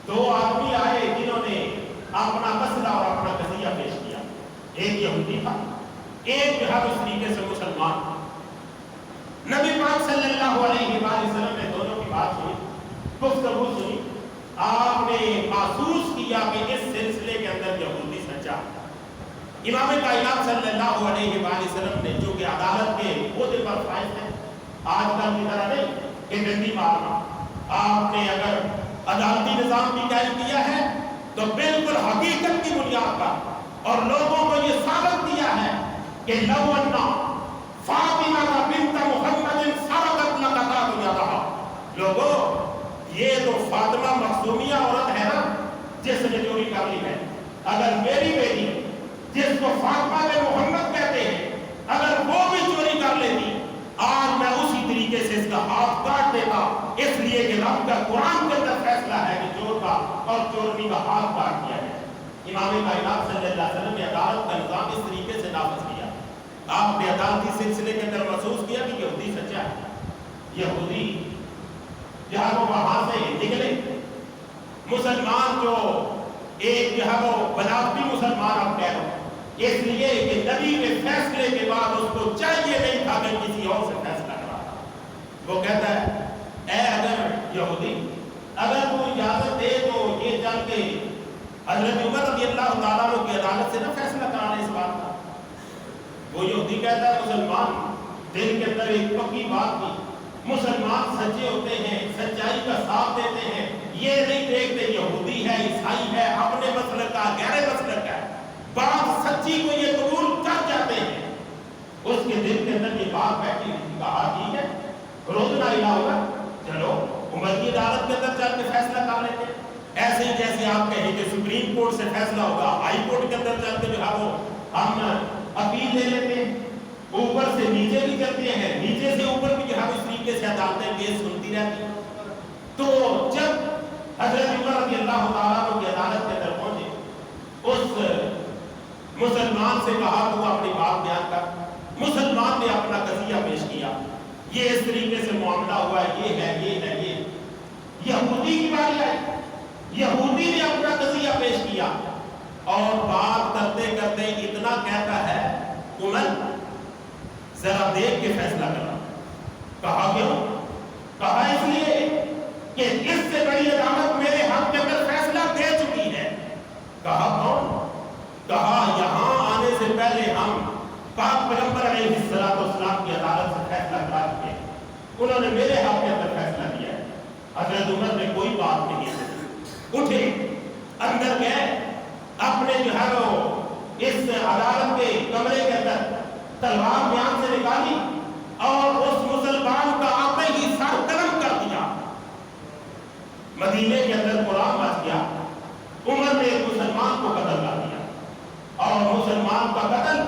دو آدمی آئے جنہوں نے اپنا مسئلہ اور اپنا قضیہ پیش کیا، ایک یہودی تھا، ایک جو ہے اس طریقے سے مسلمان۔ نبی پاک صلی اللہ علیہ وآلہ وسلم نے دونوں کی بات سنی، گفتگو سنی، آپ نے محسوس کیا کہ اس سلسلے کے اندر یہودی سچا۔ امام کائنات صلی اللہ علیہ وآلہ وسلم نے جو کہ عدالت کے عہدے پر فائز ہے، آج کل کی طرح نہیں کہ ڈنڈی مارنا، آپ نے اگر عدالتی نظام بھی قائم کیا ہے تو بالکل حقیقت کی بنیاد پر، اور لوگوں کو یہ ثابت کیا ہے کہ لو انا فاطمہ بنت محمد سرقت لقطعت یدہا۔ لوگوں یہ تو فاطمہ مخزومیہ عورت ہے نا جس نے چوری کر لی ہے، اگر میری بیٹی جس کو فاطمہ بن محمد کہتے ہیں اگر وہ بھی چوری کر لیتی، آج میں اسی طریقے سے اس کا ہاتھ کاٹ دیتا، اس لیے کہ رب کا قرآن کے اندر فیصلہ ہے کہ چور کا اور چورنی کا ہاتھ کاٹ دیا ہے۔ امام کائنات صلی اللہ علیہ وسلم نے عدالت کا نظام اس طریقے سے نافذ کیا۔ آپ نے عدالتی سلسلے کے اندر محسوس کیا کہ یہودی سچا ہے، یہودی جہاں وہ وہاں سے نکلے، مسلمان جو ایک جو ہے وہ بناوٹی مسلمان آپ کہہ رہے اس لیے کہ نبی کے فیصلے کے بعد اس کو چاہیے نہیں تھا کہ کسی اور سے فیصلہ کراتا۔ وہ کہتا ہے اے اگر یہودی اگر تو اجازت دے تو یہ چل کے حضرت عمر رضی اللہ تعالیٰ عنہ کی عدالت سے نہ فیصلہ کرانے اس بات کا۔ وہ یہودی کہتا ہے مسلمان دل کے اندر ایک پکی بات کی، مسلمان سچے ہوتے ہیں، سچائی کا ساتھ دیتے ہیں، یہ نہیں دیکھتے یہودی ہے عیسائی ہے اپنے مسلک کا غیر مسلک ہے، بات سچی کو یہ قبول کر جاتے ہیں۔ اس کے دل کے اندر یہ بات بیٹھی، کہا ٹھیک ہے روزنا الہ ہوگا، چلو عمر کی عدالت کے اندر چل کے فیصلہ کر لیتے۔ ایسے ہی جیسے آپ کہیں کہ سپریم کورٹ سے فیصلہ ہوگا، ہائی کورٹ کے اندر چل کے جو ہے وہ ہم اپیل لے لیتے ہیں، اوپر سے نیچے بھی چلتے ہیں، نیچے سے اوپر بھی جو ہے اس طریقے سے عدالتیں کیس سنتی رہتی ہیں۔ تو جب حضرت عمر رضی اللہ تعالیٰ عنہ کی عدالت کے اندر پہنچے، اس مسلمان سے کہا تو اپنی بات بیان کر۔ مسلمان نے اپنا قضیہ پیش کیا، یہ اس طریقے سے معاملہ ہوا ہے، یہ ہے یہ ہے یہ۔ یہودی کی باری آئی، یہودی نے اپنا قضیہ پیش کیا اور بات کرتے کرتے اتنا کہتا ہے عمر ذرا دیکھ کے فیصلہ کرنا۔ کہا کیوں؟ کہا اس لیے کہ اس سے بڑی عدالت میرے حق کے اندر فیصلہ دے چکی ہے۔ کہا کون؟ کہا یہاں آنے سے پہلے ہم پاک پیغمبر علیہ السلام کی عدالت سے فیصلہ کرا چکے ہیں، انہوں نے میرے حق کے اندر فیصلہ دیا ہے۔ حضرت عمر نے کوئی بات نہیں کی، اٹھے اندر گئے، اپنے جو ہے وہ اس عدالت کے کمرے کے اندر تلوار بیان سے نکالی اور اس مسلمان کا آتے ہی سر قلم کر دیا۔ مدینے کے اندر قرآن بچ گیا، عمر نے ایک مسلمان کو قتل کر دیا، اور مسلمان کا قتل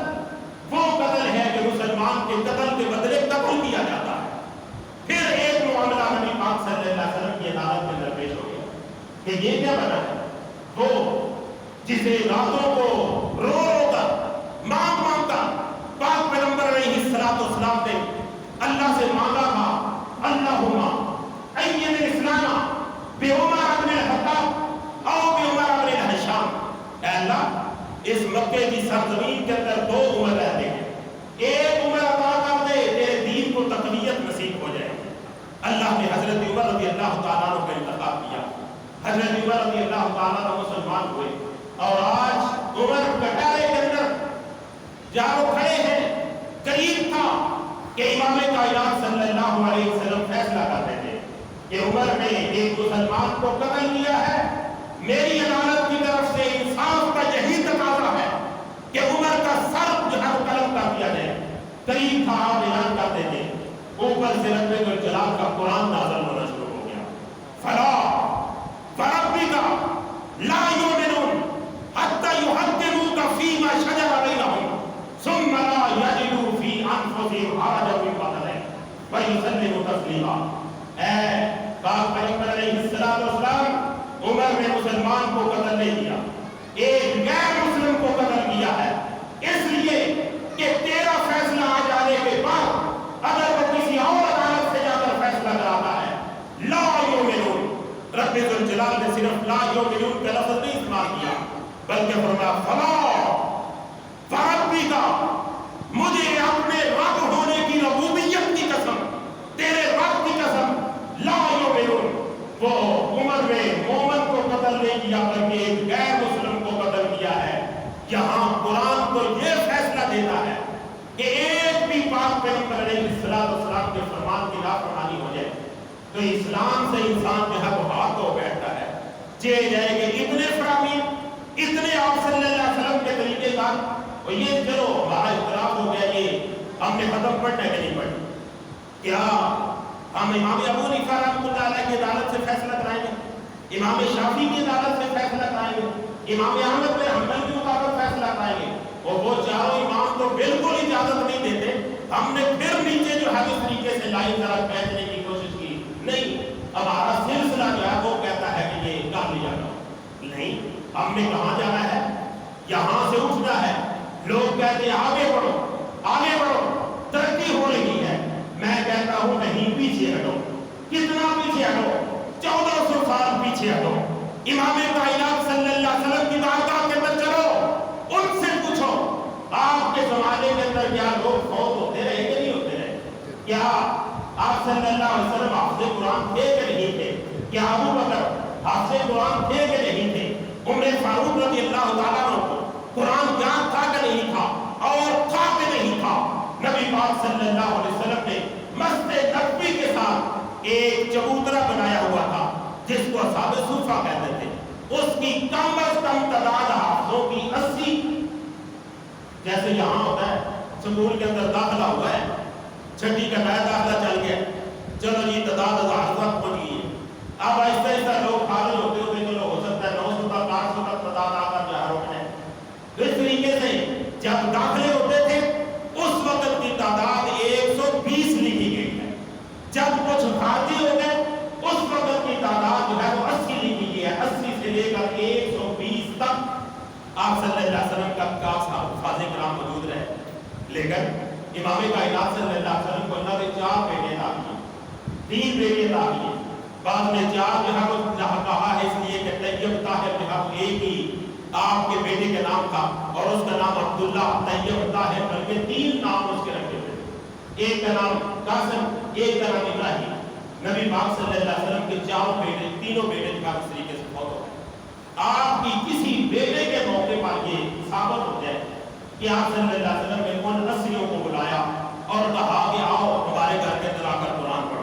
وہ قتل ہے کہ مسلمان کے قتل کے بدلے قتل کیا جاتا ہے۔ پھر ایک معاملہ نبی پاک صلی اللہ علیہ وسلم کی عدالت میں درپیش ہو گیا کہ یہ کیا بنا ہے؟ وہ جسے راتوں کو رو رو کر مانگ مانگ کر پاک پیغمبر علیہ السلام نے اللہ سے مانگا تھا، اللہم این الاسلام بعمر بن الخطاب او بعمر بن الہشام، اے اللہ اس مکے کی سرزمین کے اندر دو عمر رہتے ہیں، ایک عمر عطا کر دے تیرے دین کو تقویت نصیب ہو جائے۔ اللہ نے حضرت عمر رضی اللہ تعالیٰ عنہ کا انتخاب کیا، حضرت عمر رضی اللہ تعالیٰ عنہ مسلمان ہوئے، اور آج عمر کٹارے کے اندر جہاں وہ کھڑے ہیں، قریب تھا کہ امام کائنات صلی اللہ علیہ وسلم فیصلہ کرتے تھے کہ عمر نے ایک مسلمان کو قتل کیا ہے، میری عدالت کی طرف سے انصاف کا یہی تقاضا ہے کہ عمر کا سر جو ہے قلم کر دیا جائے۔ قریب تھا، آپ اعلان کرتے تھے، اوپر سے رب الجلال کا قرآن نازل ہونا شروع ہو گیا، فلا وربک لا یؤمنون حتی یحکموک فیما شجر بینہم ثم لا یجدوا فی انفسہم حرجا مما قضیت ویسلموا تسلیما۔ اے پاک پیغمبر علیہ السلام، عمر نے مسلمان کو قتل نہیں کیا، ایک غیر مسلم کو قتل کیا ہے، اس لیے کہ تیرا فیصلہ آ جانے کے بعد اگر وہ کسی اور عدالت سے جا کر فیصلہ کراتا ہے، لا یؤمنون، رب ذوالجلال نے صرف لا یؤمنون کا لفظ نہیں استعمال کیا بلکہ فرمایا فلا وربک، مجھے اپنے رب ہونے کی ربوبیت کی قسم، تیرے رب کی قسم، لا یؤمنون، وہ عمر نے مومن کو قتل نہیں کیا بلکہ ایک غیر مسلم کو قتل کیا ہے۔ یہاں قرآن تو یہ فیصلہ دیتا ہے کہ ایک بھی پاک پیغمبر علیہ السلام کے فرمان کی نافرمانی ہو جائے تو اسلام سے انسان جو ہے وہ ہاتھ دھو بیٹھتا ہے، جیل جائے گے اتنے فرامین، اتنے آپ صلی اللہ علیہ وسلم کے طریقے کار، اور یہ چلو ہمارا اختلاف ہو گیا، یہ ہم نے ختم پڑھنا ہے کہ نہیں پڑھنا، کیا ہم امام ابو حنیفہ رحمۃ اللہ علیہ کی عدالت سے فیصلہ کرائیں گے، امام شافعی کی عدالت سے فیصلہ کرائیں گے، امام احمد بن حنبل کے مطابق فیصلہ کرائیں گے؟ اور وہ چاروں امام تو بالکل اجازت نہیں دیتے۔ ہم نے پھر نیچے جو ہے اس طریقے سے لائن طرف کھینچنے کی کوشش کی، نہیں ہمارا سلسلہ جو ہے وہ کہتا ہے کہ یہ کر لیا جاؤ، نہیں، ہم نے کہاں جانا ہے؟ یہاں سے اٹھنا ہے۔ لوگ کہتے ہیں آگے بڑھو آگے بڑھو، ترقی ہو رہی ہے، میں کہتا ہوں نہیں، پیچھے ہٹو۔ کتنا پیچھے ہٹو؟ 1400 سال پیچھے ہٹو۔ امام کائنات صلی اللہ علیہ وسلم کی بارگاہ کے اندر چلو، ان سے پوچھو آپ کے زمانے کے اندر کیا لوگ فوت ہوتے رہے کہ نہیں ہوتے رہے؟ کیا آپ صلی اللہ علیہ وسلم حافظ قرآن تھے کہ نہیں تھے؟ کیا ابو بکر حافظ قرآن تھے کہ نہیں تھے؟ عمر فاروق رضی اللہ تعالیٰ عنہ کو قرآن یاد تھا کہ نہیں تھا؟ اور تھا کہ نہیں تھا؟ نبی پاک صلی اللہ علیہ وسلم نے مسجد نبوی کے ساتھ ایک چبوترا بنایا ہوا تھا جس کو اصحاب صوفہ کہتے تھے، اس کی کم از کم تعداد حافظوں کی 80، جیسے یہاں ہوتا ہے سکول کے اندر داخلہ ہوا ہے، چھٹی کا نیا داخلہ چل گیا، چلو جی تعداد 1000 تک پہنچ گئی ہے، اب ایسا ایسا لوگ خارج ہوتے ہوتے چلو ہو سکتا ہے 900 تک آپ صلی اللہ علیہ وسلم کا الفاظ کرام موجود رہے، لیکن امام کائنات صلی اللہ علیہ وسلم کو اللہ نے 4 بیٹے عطا کیے، 3 بیٹے عطا کیے، بعد میں 4 جو ہے وہ کہا ہے اس لیے کہ طیب طاہر جو ہے وہ ایک ہی آپ کے بیٹے کے نام تھا اور اس کا نام عبداللہ، طیب طاہر، بلکہ 3 نام اس کے رکھے تھے، ایک کا نام قاسم، ایک کا نام ابراہیم۔ نبی پاک صلی اللہ علیہ وسلم کے 4 بیٹے، تینوں بیٹے جو ہے اس طریقے سے فوت ہو گئے۔ آپ کی کسی بیٹے کے موقع پر یہ ثابت ہو جائے کہ آپ صلی اللہ علیہ وسلم نے ان نسلیوں کو بلایا اور کہا کہ آؤ ہمارے گھر کے اندر آ کر قرآن پڑھو،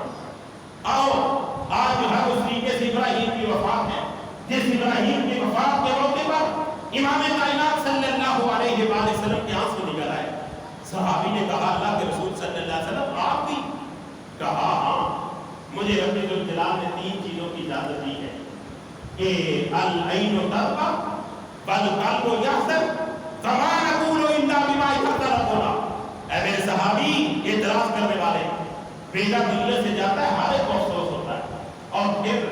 آؤ آج جو ہے اس طریقے سے ابراہیم کی وفات ہے، جس ابراہیم کی وفات کے موقع پر امام کائنات صلی اللہ علیہ وآلہ وسلم کے آنسو نکل آئے۔ صحابی نے کہا اللہ کے رسول صلی اللہ علیہ وسلم آپ بھی؟ کہا ہاں، مجھے رب الجلال نے 3 چیزوں کی اجازت دی ہے کہ العین تدمع والقلب یحزن فما نقول الا بما یحب ربنا۔ اے میرے صحابی، اعتراض کرنے والے، بیٹا دنیا سے جاتا ہے، ہر ایک کو افسوس ہوتا ہے، اور پھر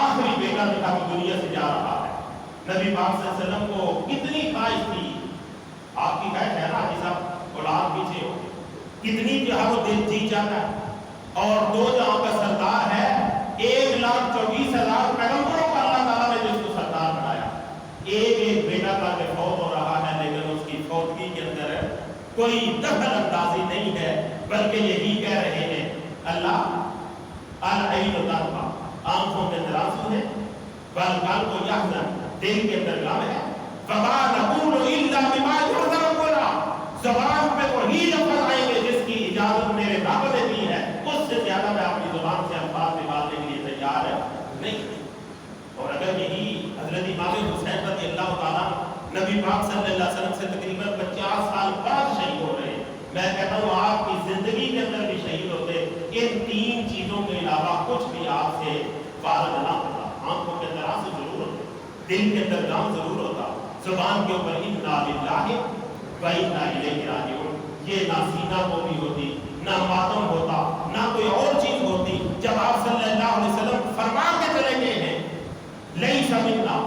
آخری بیٹا جو ہے دنیا سے جا رہا ہے۔ نبی پاک صلی اللہ علیہ وسلم کو کتنی خواہش تھی، آپ کی خواہش ہے نا حاجی صاحب، اولاد پیچھے ہو، کتنی جو ہے وہ دل جی جاتا ہے، اور 2 جہاں کا سردار ہے، 1,24,000 پیغمبروں کا اللہ تعالیٰ نے جس کو سردار بنایا، ایک بیٹا کا کہ فوت ہو رہا ہے، لیکن اس کی فوتگی کے اندر کوئی دخل اندازی نہیں ہے، بلکہ یہی کہہ رہے ہیں اللہ العین تدمع، آنکھوں کے اندر آنسو ہے، والقلب یحزن، دل کے اندر غم ہے، فما نقول الا بما یرضی ربنا، زبان پہ وہی لفظ آئیں گے جس کی اجازت میرے رب نے دی ہے، اس سے زیادہ میں اپنی زبان سے الفاظ نکالنے کے لیے تیار نہیں۔ اور اگر یہی حضرت امام حسین رضی اللہ تعالیٰ نبی پاک صلی اللہ علیہ وسلم سے تقریباً 50 سال بعد شہید ہو رہے ہیں، میں کہتا ہوں آپ کی زندگی کے اندر بھی شہید ہوتے، ان 3 چیزوں کے علاوہ کچھ بھی آپ سے فارغ نہ ہوتا۔ آنکھوں کے اندر آنسو ضرور ہوتے، دل کے اندر غم ضرور ہوتا، زبان کے اوپر انا للہ و انا الیہ راجعون، یہ نہ سینہ کو بھی ہوتی، نہ ماتم ہوتا، نہ کوئی اور چیز ہوتی، جب آپ صلی اللہ علیہ وسلم فرما کے چلے گئے ہیں لیس منا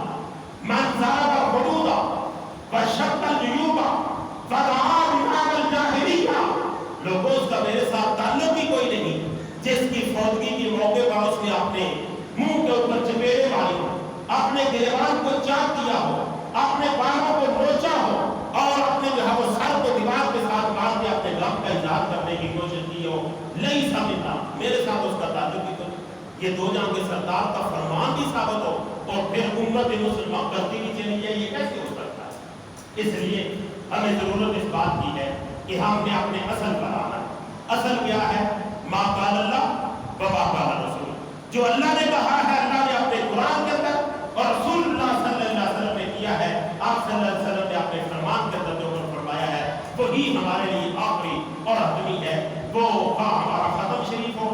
من ضرب الحدود وشق الجیوب ودعا بنام الجاہلیہ، لوگوں اس کا میرے ساتھ تعلق ہی کوئی نہیں جس کی فوتگی کے موقع پر اس نے اپنے منہ کے اوپر چپیڑے ماری ہو، اپنے گریبان کو چاک دیا ہو، اپنے بالوں کو نوچا ہو، اور اپنے جو ہے وہ سر کو دیوار کے ساتھ مار کے اپنے غم کا اظہار کرنے کی کوشش کی ہو، نہیں سمجھتا میرے ساتھ اس کا تعلق ہی تو یہ 2 جہاں کے سردار کا فرمان بھی ثابت ہو اور پھر امت مسلمان کرتی بھی چلی جائے، یہ کیسے ہو سکتا ہے؟ اس لیے ہمیں ضرورت اس بات کی ہے کہ ہم نے اپنے اصل پر آنا ہے۔ اصل کیا ہے؟ ما قال اللہ و ما قال رسول، جو اللہ نے کہا ہے اللہ نے اپنے قرآن کے اندر اور رسول اللہ صلی اللہ علیہ وسلم نے کیا ہے، آپ صلی اللہ علیہ وسلم نے اپنے فرمان کے اندر جو فرمایا ہے وہی ہمارے لیے آخری اور حتمی ہے۔ وہ ہمارا ختم شریف ہو،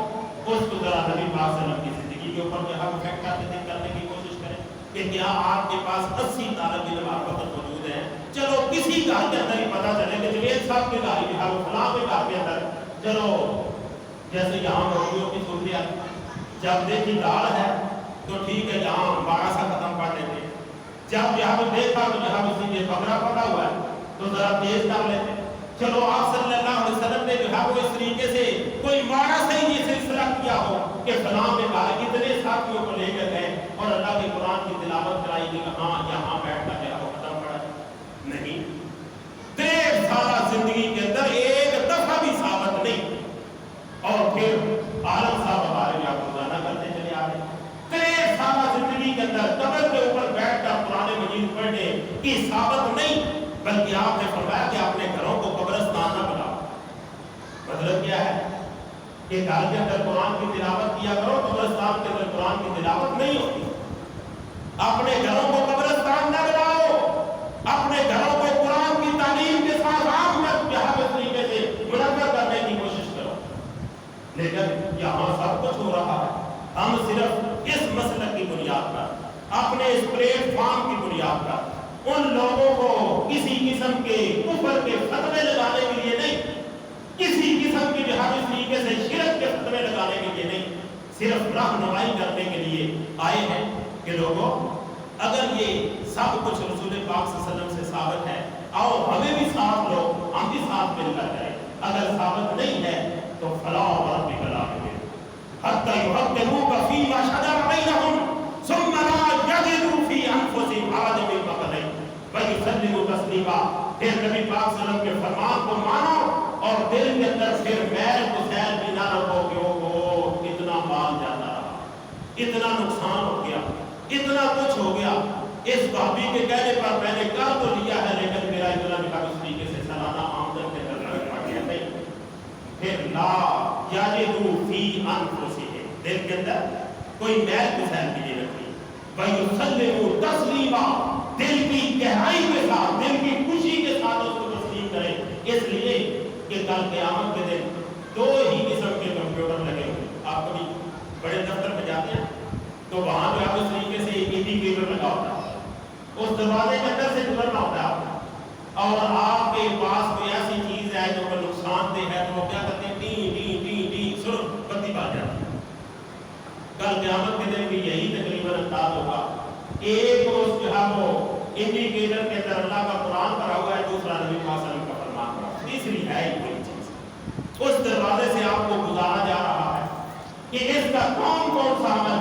اس کو ذرا نبی پاک صلی اللہ علیہ وسلم کی زندگی کے اوپر جو ہے فیکٹ کرنے کی کوشش کریں کہ کیا آپ کے پاس 80 طالب علم آپ وقت موجود ہیں، چلو کسی گھر کے اندر ہی پتہ چلے کہ جوید صاحب کے گھر ہی ہے، وہ فلاں کے گھر کے اندر، چلو جیسے یہاں موضوعوں کی صورتحال، جب دیکھی داڑھ ہے تو ٹھیک ہے جہاں 12 سا ختم پڑھ لیتے، جب جہاں دیکھا تو جہاں اسی کے بکرا پڑا ہوا ہے تو ذرا تیز کر لیتے۔ چلو آپ صلی اللہ علیہ وسلم نے جو ہے وہ اس طریقے سے کوئی مارا سے ہی یہ سلسلہ کیا ہو کہ فلاں میں کہا کتنے ساتھیوں کو لے کر گئے اور اللہ کے قرآن کی تلاوت کرائی کہ ہاں یہاں بیٹھ کر جو ہے وہ ختم پڑا نہیں۔ 13 سالہ زندگی کے اندر ایک دفعہ بھی ثابت نہیں، اور پھر عالم صاحب ہمارے یہاں روزانہ کرتے چلے آ رہے۔ 13 سالہ زندگی کے اندر قبر کے اوپر بیٹھ کر قرآن مجید پڑھنے کی ثابت نہیں، بلکہ آپ نے فرمایا کہ اپنے گھروں کو قبرستان نہ بناؤ۔ مطلب کیا ہے کہ گھر کے اندر قرآن کی تلاوت کیا کرو، قبرستان کے اندر قرآن کی تلاوت نہیں ہوتی۔ اپنے گھروں کو قبرستان نہ بناؤ، اپنے گھروں کو قرآن کی تعلیم کے ساتھ عام طریقے سے منور کرنے کی کوشش کرو۔ لیکن یہاں سب کچھ ہو رہا ہے، ہم صرف اس مسلک کی بنیاد پر، اپنے اس پلیٹ فارم کی بنیاد پر ان لوگوں کو کسی قسم کے کفر کے فتوے لگانے کے لیے نہیں، کسی قسم کی جہاد اس طریقے سے شرک کے فتوے لگانے کے لیے نہیں، صرف رہنمائی کرنے کے لیے آئے ہیں کہ لوگوں اگر یہ سب کچھ رسول پاک صلی اللہ علیہ وسلم سے ثابت ہے، آؤ ہمیں بھی ساتھ لو، ہم بھی ساتھ مل کر کریں۔ اگر ثابت نہیں ہے تو فلا وربک لا یؤمنون حتی یحکموک فیما شجر بینہم ثم لا یجدوا فی انفسہم حرجا مما قضیت ویسلموا تسلیما۔ پھر نبی پاک صلی اللہ علیہ وسلم کے فرمان کو مانو اور دل کے اندر پھر میل کسیل بھی نہ رکھو کہ وہ اتنا مال جاتا رہا، اتنا نقصان ہو گیا، اتنا کچھ ہو گیا، اس بھابی کے کہنے پر میں نے کر تو لیا ہے لیکن میرا اتنا بھی اس طریقے سے سالانہ آمدن کے اندر رکھا گیا نہیں۔ پھر لا یجدوا فی انفسہم، دل کے اندر کوئی میل کسیل بھی نہیں رکھی، ویسلموا تسلیما، دل کی گہرائی کے ساتھ، دل کی خوشی کے ساتھ اس کو تسلیم کریں۔ اس لیے کہ کل قیامت کے دن دو ہی قسم کے کمپیوٹر لگے ہوئے۔ آپ کبھی بڑے دفتر میں جاتے ہیں تو وہاں پہ آپ اس طریقے سے ایک انڈیکیٹر لگا ہوتا ہے، اس دروازے کے اندر سے گزرنا ہوتا ہے اور آپ کے پاس کوئی ایسی چیز ہے جو نقصان دہ ہے تو وہ کیا کرتے ہیں، ٹی ٹی ٹی ٹی سرخ بتی بات جاتی ہے۔ کل قیامت کے دن بھی یہی تقریباً انداز ہوگا، ایک اس جو ہے وہ انڈیکیٹر کے اندر اللہ کا قرآن پڑھا ہوا ہے، دوسرا نبی پاک صلی اللہ علیہ وسلم کا فرمان پڑھا ہوا ہے، تیسری ہے ہی کوئی چیز۔ اس دروازے سے آپ کو گزارا جا رہا ہے کہ اس کا کون کون سا عمل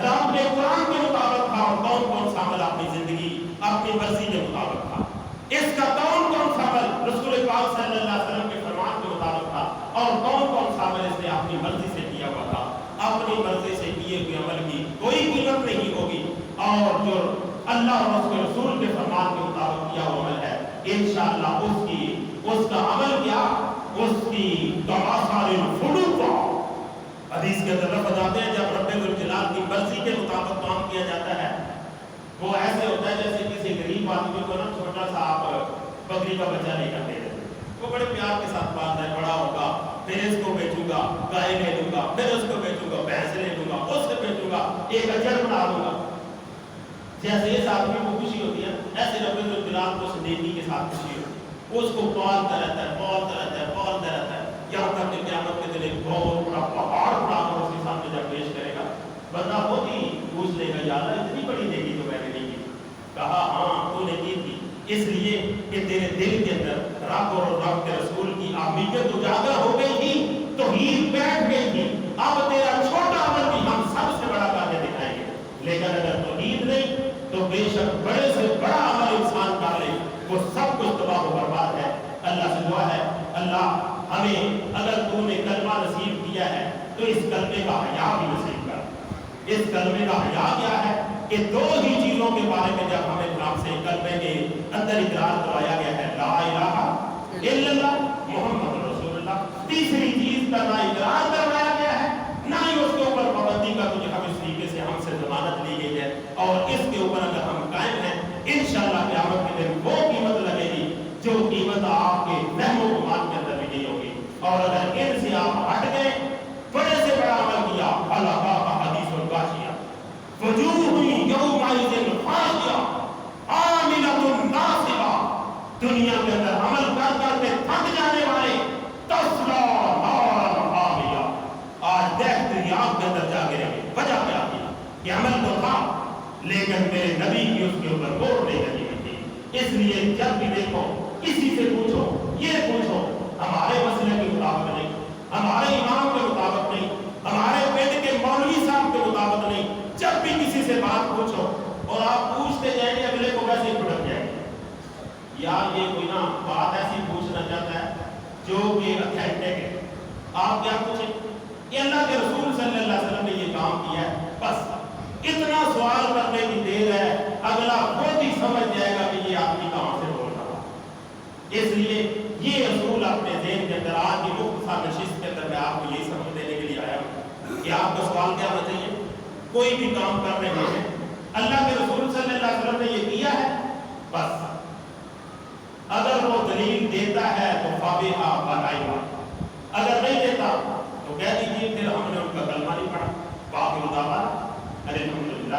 رب کے قرآن کے مطابق تھا اور کون کون سا عمل اپنی زندگی اپنی مرضی کے مطابق تھا، اس کا کون کون سا عمل رسول پاک صلی اللہ علیہ وسلم کے فرمان کے مطابق تھا اور کون کون سا عمل اس نے اپنی مرضی سے کیا ہوا تھا۔ اپنی مرضی سے کیے ہوئے عمل کی کوئی قیمت نہیں ہوگی، اور جو اللہ اور اس کے رسول کے فرمان کے مطابق کیا ہوا عمل ہے انشاءاللہ اس کا عمل کیا، اس کی کماثال الفلوق، حدیث کے اندر لفظ آتے ہیں جب رب الجلال کی مرضی کے مطابق کام کیا جاتا ہے وہ ایسے ہوتا ہے جیسے کسی غریب آدمی کو نا چھوٹا سا آپ بکری کا بچہ لے کر دے دیں، وہ بڑے پیار کے ساتھ پالتا ہے، بڑا ہوگا پھر اس کو بیچوں گا، گائے لے لوں گا، پھر اس کو بیچوں گا، بھینس لے لوں گا، اس سے بیچوں گا، ایک اجر بنا دوں گا۔ جیسے اس آدمی کو خوشی ہوتی ہے ایسے رب الجلال کو اس نیکی کے ساتھ خوشی ہوتی ہے، اس کو پالتا رہتا ہے، پالتا رہتا ہے، پالتا رہتا ہے، یہاں تک کہ قیامت کے دن ایک بہت بڑا پہاڑ بنا کر اس کے سامنے جب پیش کرے گا، بندہ بہت ہی پوچھ لے گا، یا اللہ اتنی بڑی نیکی تو میں نے نہیں کی، کہا ہاں تو نے کی تھی، اس لیے کہ تیرے دل کے اندر رب اور رب کے رسول کی اہمیت اجاگر ہو گئی تھی، توحید بیٹھ گئی تھی، اب تیرا چھوٹا عمل بھی ہم سب سے بڑا کر کے دکھائیں گے، لیکن اگر توحید نہیں تو بے شک بڑے سے بڑا عمل انسان کر لے وہ سب کچھ تباہ و برباد ہے۔ اللہ سے دعا ہے اللہ ہمیں اگر تو نے کلمہ نصیب کیا ہے تو اس کلمے کا حیا بھی نصیب کر۔ اس کلمے کا حیا کیا ہے کہ دو ہی چیزوں کے بارے میں جب ہمیں نام سے کلمے کے اندر اقرار کروایا گیا ہے، لا الہ الا اللہ محمد رسول اللہ، تیسری چیز کا نہ اقرار کروایا گیا ہے نہ ہی اس کے اوپر پابندی کا کچھ ہم اس طریقے سے ہم سے ضمانت لی گئی ہے، اور اس کے اوپر اگر ہم قائم ہیں انشاءاللہ قیامت کے دن وہ قیمت لگے گی جو قیمت آپ کے فہم و گمان کے اندر لگی ہوگی، اور اگر ان سے آپ ہٹ گئے بڑے سے بڑا عمل کیا، اللہ کا حدیث الغاشیہ وجوہ یومئذ خاشعہ عاملۃ ناصبہ، دنیا کے اندر عمل کر کر کے تھک جانے والے، تصلیٰ نارا حامیہ، آج دہت آگ کے اندر جا گرے گے۔ وجہ کیا تھی کہ عمل تو تھا لیکن میرے نبی کی اس کے اوپر غور نہیں لگی ہوئی تھی۔ اس لیے جب بھی دیکھو کسی سے پوچھو، یہ پوچھو ہمارے مسئلے کے مطابق نہیں، ہمارے امام کے مطابق نہیں، ہمارے پنڈ کے مولوی صاحب کے مطابق نہیں، جب بھی کسی سے بات پوچھو اور آپ پوچھتے جائیں گے اگلے کو ویسے ہی پھٹک جائیں گے، یا یہ کوئی نا بات ایسی پوچھنا چاہتا ہے جو کہ اتھینٹک ہے، آپ کیا پوچھیں کہ اللہ کے رسول صلی اللہ علیہ وسلم نے یہ کام کیا ہے، بس اتنا سوال کرنے کی دیر ہے، اگلا خود ہی سمجھ جائے گا کہ یہ آدمی کہاں سے بول رہا ہے۔ اس لیے یہ اصول اپنے ذہن کے اندر آج کی مختصر نشست کے اندر میں آپ کو یہی سمجھ دینے کے لیے آیا ہوں کہ آپ کا سوال کیا ہونا چاہیے، کوئی بھی کام کر رہے ہیں اللہ کے رسول صلی اللہ علیہ وسلم نے یہ کیا ہے، بس اگر وہ دلیل دیتا ہے تو فابہا ونعما، اگر نہیں دیتا تو کہہ دیجیے پھر ہم نے ان کا کلمہ نہیں پڑھا، باقی الحمدللہ۔